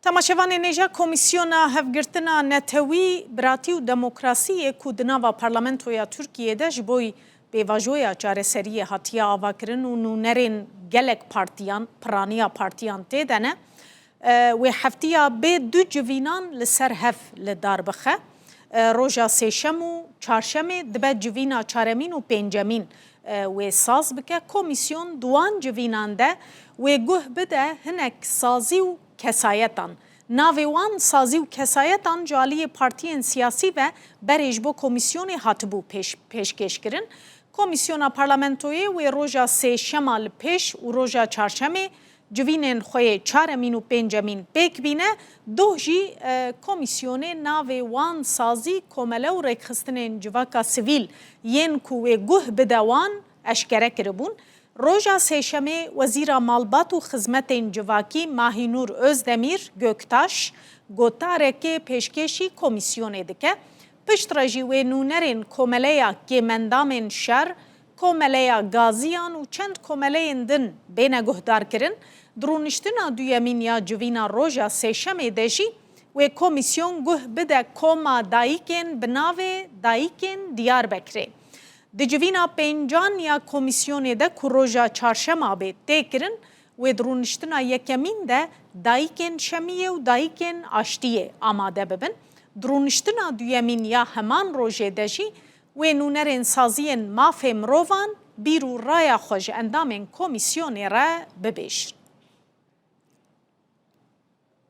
تماشاوان نێژە کۆمیسیۆنا هەفگرتنا نەتەوی براتی و دەمۆکراسیە ku di nava parlamentoya Tirkiyeyê ji bo pêvajoya çareseriyê hatiye avakirin û nûnerên gelek partiyan, piraniya partiyan tê de ne. Wê heftiya bê du civînan li ser hev li dar bixe. Roja sêşem û çarşemê dibe civîna çaremîn û pêncemîn wê saz bike. Komîsyon duan civînan de wê guh bide hinek sazî û kesayetan. Navê wan sazî û kesayetan ji aliyê partiyên siyasî ve berê ji bo komîsyonê hatibû pêşkêşkirin. Komîsyona parlamentoyê wê roja sêşema li pêş û roja çarşemê civînên xwe yê çaremîn û pêncemîn pêk bîne, doh jî komîsyonê navê wan sazî komele û rêkxistinên civaka sivîl yên ku wê guh bide wan eşkere kiribûn. Roja sêşemê Wezîra Malbat û Xizmetên Civakî Mahînûr Özdemîr Göktaş gotarekê pêşkêşî komîsyonê dike. Piştre jî wê nûnerên komeleya kêmendamên şer, komeleya gaziyan û çend komeleyên din bêne guhdarkirin. Dirûniştina duyemîn ya civîna roja sêşemê de jî wê komîsyon guh bide koma dayîkên bi navê dayîkên Diyarbekirê. Di civîna pêncan ya komîsyonê de ku roja çarşema bê tê kirin, wê dirûniştina yekemîn de dayîkên şemiyê û dayîkên aştiyê amade bibin. Dirûniştina duyemîn ya heman rojê de jî wê nûnerên saziyên mafê mirovan bîr û raya xwe ji endamên komîsyonê re bibêjin.